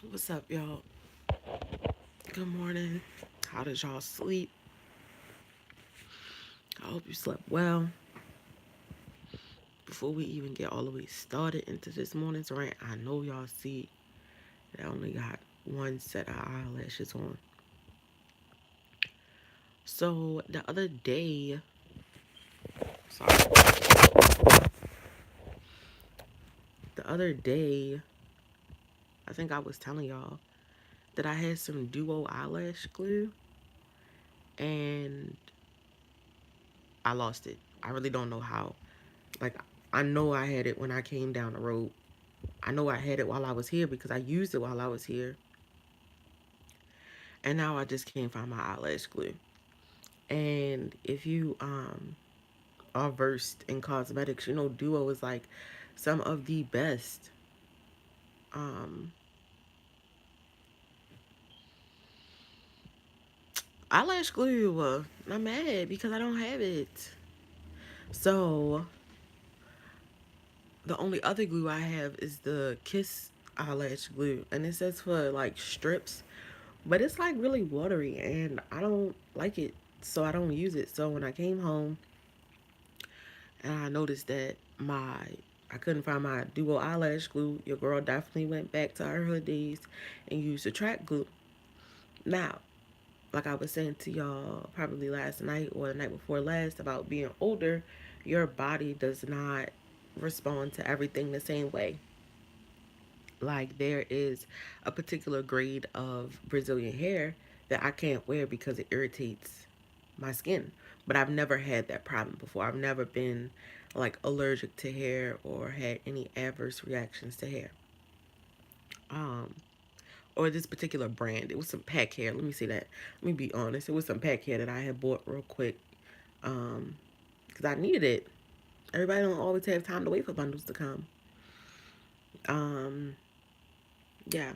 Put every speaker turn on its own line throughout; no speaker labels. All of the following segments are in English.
What's up, y'all? Good morning. How did y'all sleep? I hope you slept well. Before we even get all the way started into this morning's rant, I know y'all see that I only got one set of eyelashes on. So sorry, the other day, I think I was telling y'all that I had some duo eyelash glue and I lost it. I really don't know how. Like, I know I had it when I came down the road. I know I had it while I was here because I used it while I was here. And now I just can't find my eyelash glue. And if you are versed in cosmetics, you know Duo is like some of the best um eyelash glue. I'm mad because I don't have it. So the only other glue I have is the Kiss eyelash glue, and it says for like strips, but it's like really watery, and I don't like it, so I don't use it. So when I came home and I noticed that I couldn't find my duo eyelash glue, your girl definitely went back to her hood days and used the track glue. Now, like I was saying to y'all probably last night or the night before last about being older, your body does not respond to everything the same way. Like there is a particular grade of Brazilian hair that I can't wear because it irritates my skin. But I've never had that problem before. I've never been like allergic to hair or had any adverse reactions to hair. Um, or this particular brand. It was some pack hair. Let me say that. Let me be honest. It was some pack hair that I had bought real quick. Because I needed it. Everybody don't always have time to wait for bundles to come. Um, yeah.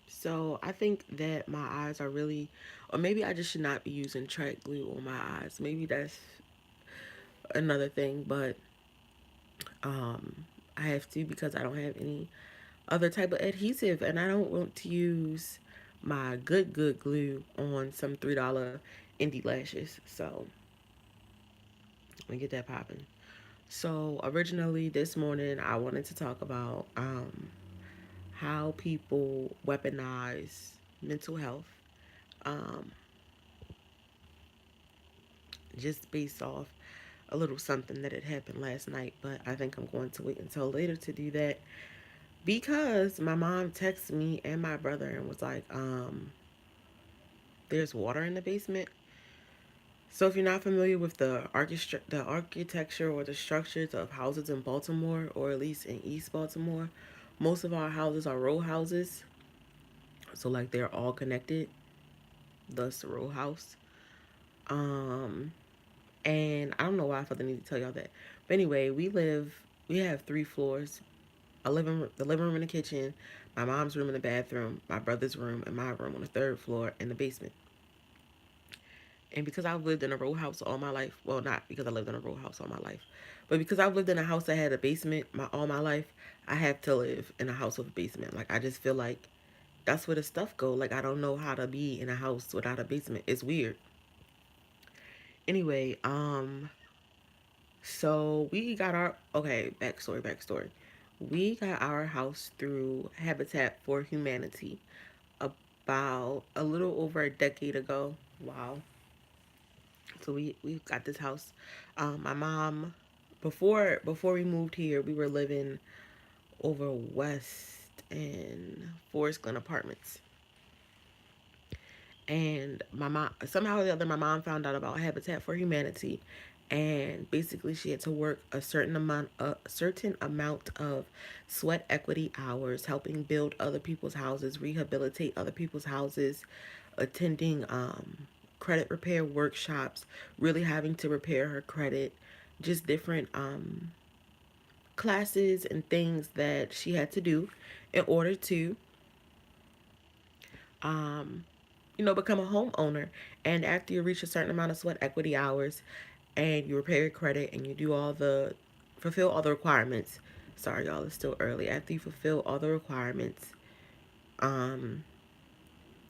So I think that my eyes are really, or maybe I just should not be using track glue on my eyes. Maybe that's another thing, but I have to because I don't have any other type of adhesive, and I don't want to use my good glue on some $3 indie lashes. So let me get that popping. So originally this morning I wanted to talk about how people weaponize mental health. Um, just based off a little something that had happened last night, but I think I'm going to wait until later to do that because my mom texted me and my brother and was like, there's water in the basement. So if you're not familiar with the architecture or the structures of houses in Baltimore, or at least in East Baltimore, most of our houses are row houses. So like they're all connected, thus the row house. Um, and I don't know why I felt the need to tell y'all that. But anyway, we have 3 floors, the living room and the kitchen, my mom's room and the bathroom, my brother's room and my room on the third floor, and the basement. And because I've lived in a row house all my life, well, not because I lived in a row house all my life, but because I've lived in a house that had a basement all my life, I have to live in a house with a basement. Like I just feel like that's where the stuff go. Like I don't know how to be in a house without a basement. It's weird. Anyway, so we got our backstory. We got our house through Habitat for Humanity about a little over a decade ago. Wow. So we got this house. My mom, before we moved here, we were living over west in Forest Glen Apartments. And my mom, somehow or the other, my mom found out about Habitat for Humanity, and basically she had to work a certain amount of sweat equity hours, helping build other people's houses, rehabilitate other people's houses, attending credit repair workshops, really having to repair her credit, just different classes and things that she had to do in order to um, become a homeowner. And after you reach a certain amount of sweat equity hours and you repair your credit and you do fulfill all the requirements. Sorry, y'all, it's still early. After you fulfill all the requirements, Um,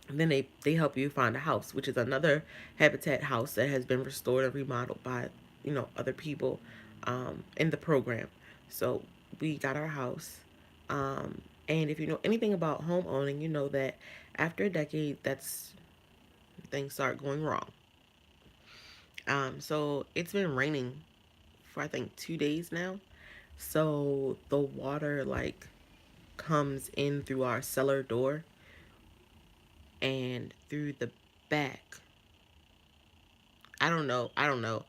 then they help you find a house, which is another habitat house that has been restored and remodeled by other people in the program. So we got our house, and if you know anything about home owning, you know that after a decade, that's things start going wrong. So it's been raining for I think 2 days now. So the water like comes in through our cellar door and through the back. I don't know. I don't know.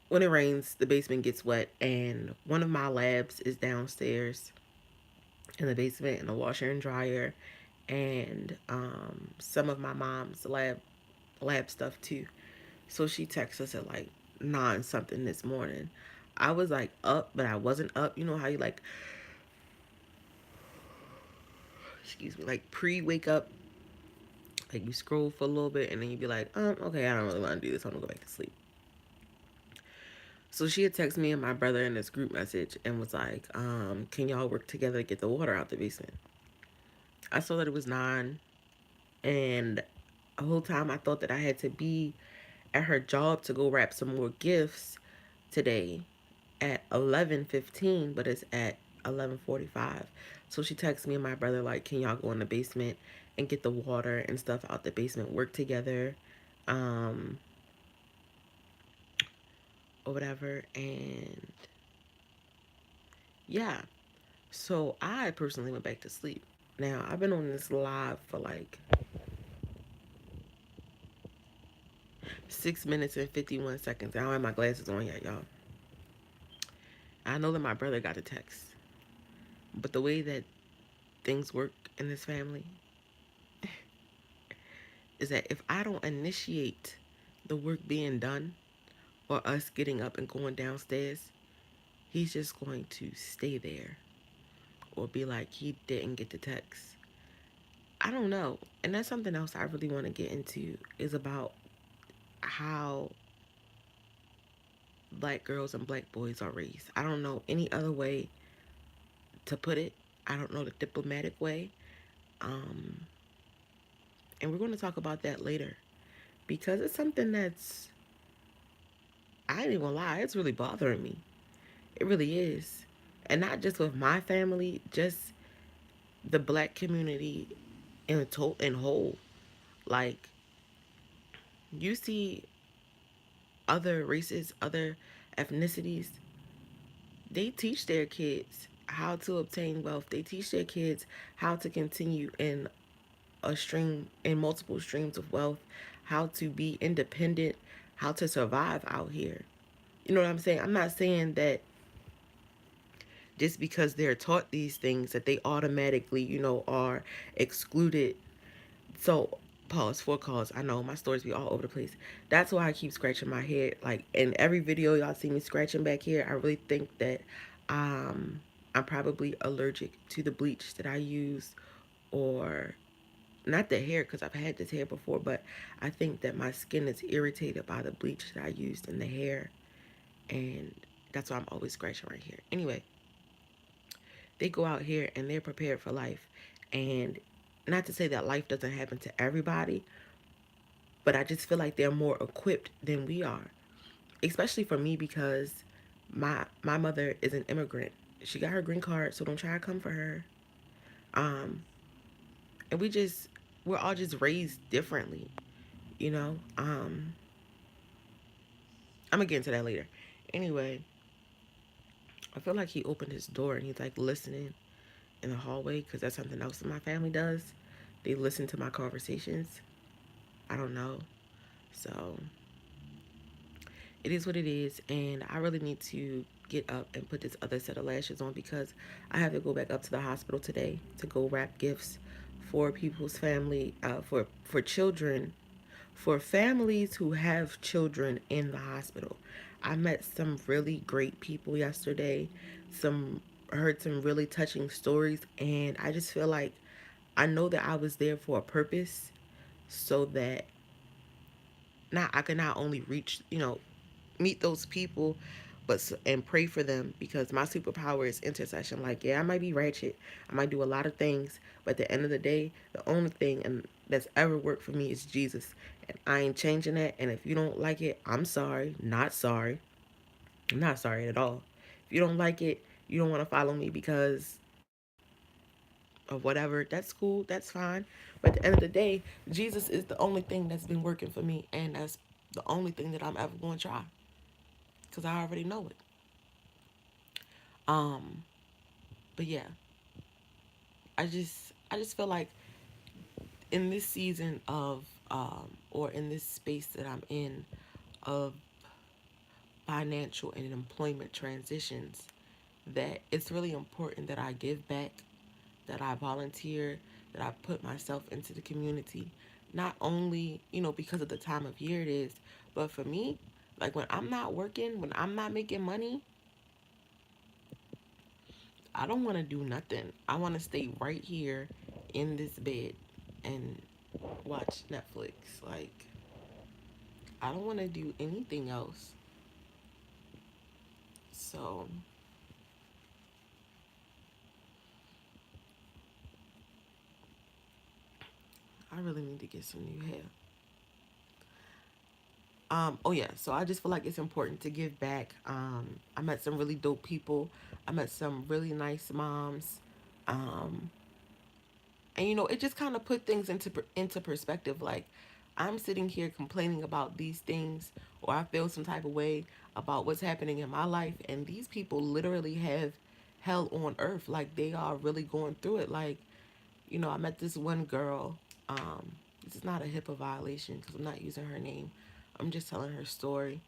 When it rains, the basement gets wet, and one of my labs is downstairs in the basement in the washer and dryer, and some of my mom's lab stuff too. So she texts us at like 9 something this morning. I was like up, but I wasn't up. You know how you like, excuse me, like pre wake up, like you scroll for a little bit, and then you be like, okay, I don't really want to do this. I'm gonna go back to sleep. So she had texted me and my brother in this group message and was like, can y'all work together to get the water out the basement? I saw that it was 9, and the whole time I thought that I had to be at her job to go wrap some more gifts today at 11:15, but it's at 11:45. So she texted me and my brother like, can y'all go in the basement and get the water and stuff out the basement, work together, um, or whatever. And yeah, so I personally went back to sleep. Now I've been on this live for like 6 minutes and 51 seconds. I don't have my glasses on yet, y'all. I know that my brother got a text, but the way that things work in this family is that if I don't initiate the work being done or us getting up and going downstairs, he's just going to stay there or be like he didn't get the text. I don't know. And that's something else I really want to get into is about how black girls and black boys are raised. I don't know any other way to put it. I don't know the diplomatic way. Um, and we're going to talk about that later because it's something that's, I ain't even gonna lie, it's really bothering me. It really is. And not just with my family, just the black community in whole. Like, you see other races, other ethnicities, they teach their kids how to obtain wealth. They teach their kids how to continue in multiple streams of wealth, how to be independent, how to survive out here. You know what I'm saying? I'm not saying that just because they're taught these things that they automatically, are excluded. So, pause for cause. I know my stories be all over the place. That's why I keep scratching my head. Like in every video y'all see me scratching back here, I really think that um I'm probably allergic to the bleach that I use, or not the hair because I've had this hair before, but I think that my skin is irritated by the bleach that I used in the hair, and that's why I'm always scratching right here. Anyway, they go out here and they're prepared for life. And not to say that life doesn't happen to everybody, but I just feel like they're more equipped than we are. Especially for me because my mother is an immigrant. She got her green card, so don't try to come for her. Um and we're all just raised differently, you know? I'm gonna get into that later. Anyway, I feel like he opened his door and he's like listening in the hallway because that's something else that my family does. They listen to my conversations. I don't know. So it is what it is. And I really need to get up and put this other set of lashes on because I have to go back up to the hospital today to go wrap gifts for people's family, for children, for families who have children in the hospital. I met some really great people yesterday. Some Heard some really touching stories, and I just feel like I know that I was there for a purpose, so that not I can not only reach, meet those people, and pray for them because my superpower is intercession. Like, yeah, I might be ratchet, I might do a lot of things, but at the end of the day, the only thing and that's ever worked for me is Jesus, and I ain't changing that. And if you don't like it, I'm sorry, not sorry. I'm not sorry at all. If you don't like it, you don't want to follow me because of whatever, that's cool, that's fine. But at the end of the day, Jesus is the only thing that's been working for me, and that's the only thing that I'm ever going to try because I already know it. Um, but yeah, I just feel like in this season of or in this space that I'm in of financial and employment transitions, that it's really important that I give back, that I volunteer, that I put myself into the community. Not only, because of the time of year it is, but for me, like when I'm not working, when I'm not making money, I don't want to do nothing. I want to stay right here in this bed and watch Netflix. Like, I don't want to do anything else. So, I really need to get some new hair. Oh yeah, so I just feel like it's important to give back. I met some really dope people. I met some really nice moms. Um, and it just kind of put things into perspective. Like, I'm sitting here complaining about these things, or I feel some type of way about what's happening in my life, and these people literally have hell on earth. Like, they are really going through it. Like, I met this one girl. This is not a HIPAA violation because I'm not using her name. I'm just telling her story.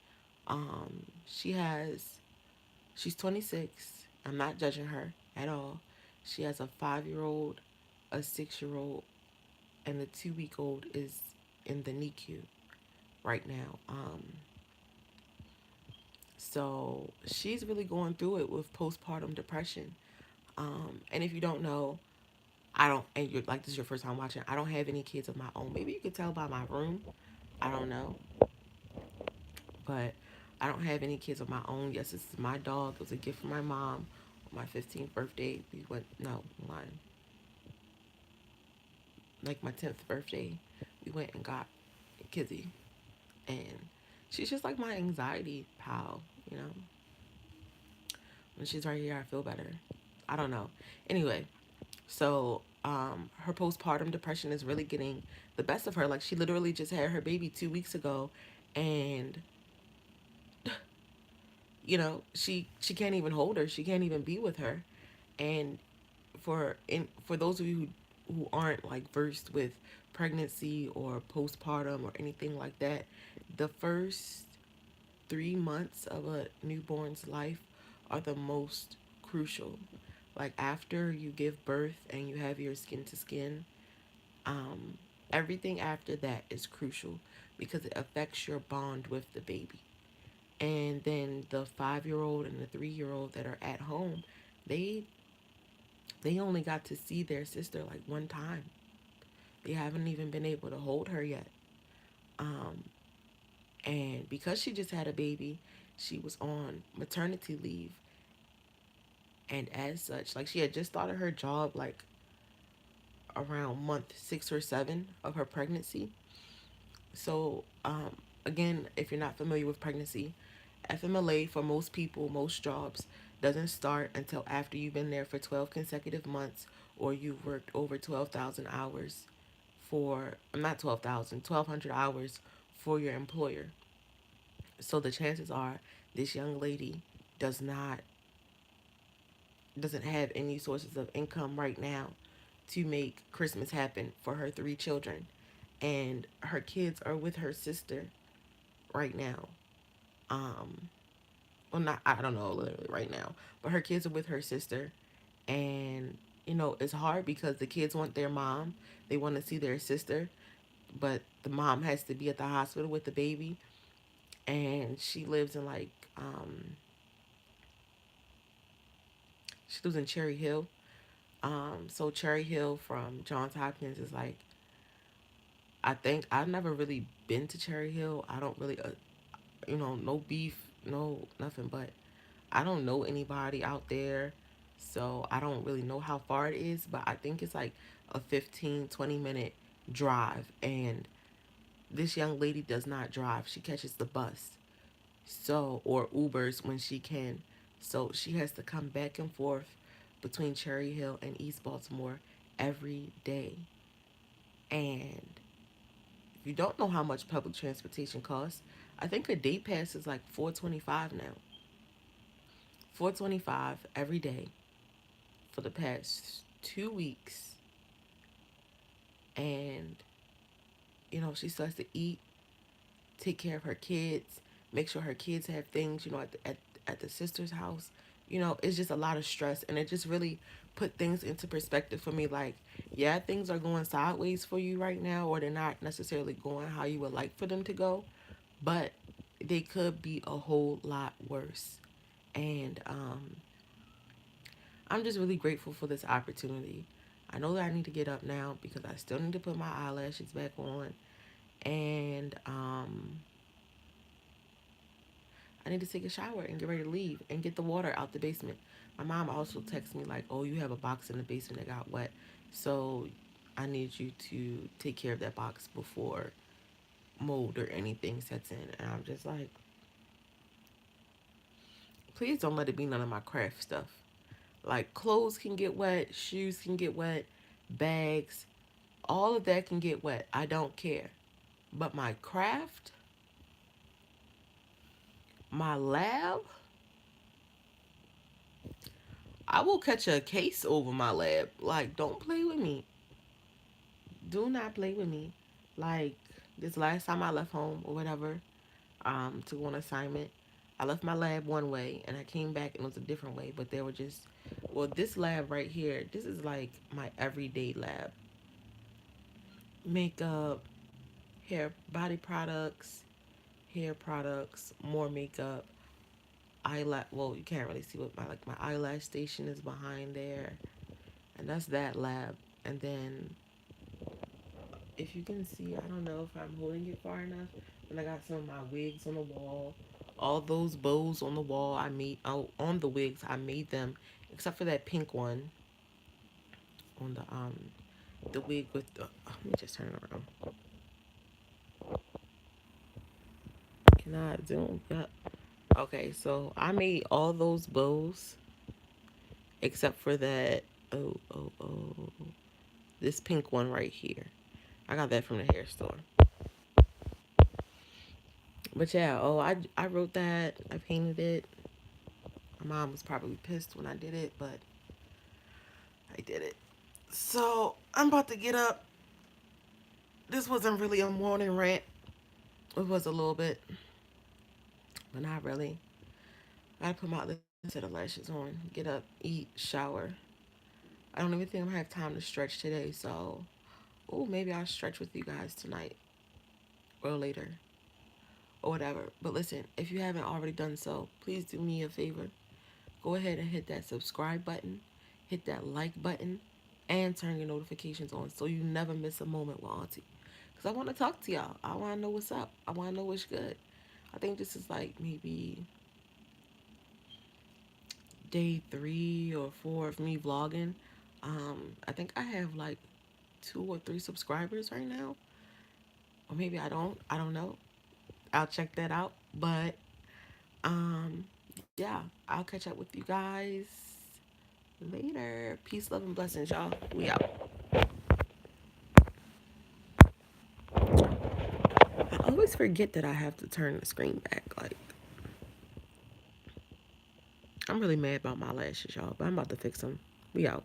She has, she's 26. I'm not judging her at all. She has a 5-year old, a 6-year old, and the 2-week old is in the NICU right now. So she's really going through it with postpartum depression. And if you don't know, I don't, and you're like, this is your first time watching, I don't have any kids of my own. Maybe you could tell by my room. I don't know. But I don't have any kids of my own. Yes, this is my dog. It was a gift from my mom on my 15th birthday. We went, no, mine, like my 10th birthday. We went and got Kizzy. And she's just like my anxiety pal, you know? When she's right here, I feel better. I don't know. Anyway, so her postpartum depression is really getting the best of her. Like, she literally just had her baby 2 weeks ago, and she can't even hold her. She can't even be with her. And for those of you who aren't like versed with pregnancy or postpartum or anything like that, the first 3 months of a newborn's life are the most crucial. Like, after you give birth and you have your skin to skin, um, everything after that is crucial because it affects your bond with the baby. And then the 5-year old and the 3-year old that are at home, they they only got to see their sister like one time. They haven't even been able to hold her yet. Um, and because she just had a baby, she was on maternity leave. And as such, like, she had just started her job like around month 6 or 7 of her pregnancy. So, again, if you're not familiar with pregnancy, FMLA for most people, most jobs, doesn't start until after you've been there for 12 consecutive months or you've worked over 12,000 hours for, not 12,000, 1,200 hours for your employer. So the chances are this young lady does not, doesn't have any sources of income right now to make Christmas happen for her 3 children. And her kids are with her sister right now. Um, well, not, I don't know literally right now, but her kids are with her sister. And, it's hard because the kids want their mom. They want to see their sister, but the mom has to be at the hospital with the baby. And she lives in like, she lives in Cherry Hill. So Cherry Hill from Johns Hopkins is like, I think I've never really been to Cherry Hill. I don't really, no beef, no nothing, but I don't know anybody out there, so I don't really know how far it is, but I think it's like a 15-20 minute drive. And this young lady does not drive, she catches the bus, so, or Ubers when she can. So she has to come back and forth between Cherry Hill and East Baltimore every day. And if you don't know how much public transportation costs, I think a day pass is like 425 now. 425 every day for the past 2 weeks. And she starts to eat, take care of her kids, make sure her kids have things, at the sister's house. It's just a lot of stress, and it just really put things into perspective for me. Like, yeah, things are going sideways for you right now, or they're not necessarily going how you would like for them to go, but they could be a whole lot worse. And I'm just really grateful for this opportunity. I know that I need to get up now because I still need to put my eyelashes back on. And I need to take a shower and get ready to leave and get the water out the basement. My mom also texted me like, "Oh, you have a box in the basement that got wet, so I need you to take care of that box before mold or anything sets in." And I'm just like, please don't let it be none of my craft stuff. Like, clothes can get wet, shoes can get wet, bags, all of that can get wet. I don't care. But my craft, my lab, I will catch a case over my lab. Like, don't play with me. Do not play with me. Like, this last time I left home or whatever, to go on assignment, I left my lab one way and I came back and it was a different way. But they were just, well, this lab right here, this is like my everyday lab. Makeup, hair, body products, hair products, more makeup, eyelash. Well, you can't really see what my eyelash station is behind there, and that's that lab. And then if you can see, I don't know if I'm holding it far enough, but I got some of my wigs on the wall. All those bows on the wall, I made on the wigs. I made them, except for that pink one on the wig with the. Let me just turn it around. Can I zoom? Yeah. Okay, so I made all those bows except for that. Oh, oh, oh. This pink one right here. I got that from the hair store. But yeah, I wrote that. I painted it. My mom was probably pissed when I did it, but I did it. So I'm about to get up. This wasn't really a morning rant. It was a little bit, but not really. I gotta put my other set of lashes on, get up, eat, shower. I don't even think I'm gonna have time to stretch today, so maybe I'll stretch with you guys tonight or later or whatever. But listen, if you haven't already done so, please do me a favor. Go ahead and hit that subscribe button, hit that like button, and turn your notifications on so you never miss a moment with Auntie. Because I want to talk to y'all. I want to know what's up. I want to know what's good. I think this is like maybe day 3 or 4 of me vlogging. I think I have like 2 or 3 subscribers right now. Or maybe I don't. I don't know. I'll check that out. But yeah, I'll catch up with you guys later. Peace, love, and blessings, y'all. We out. I always forget that I have to turn the screen back. Like, I'm really mad about my lashes, y'all, but I'm about to fix them. We out.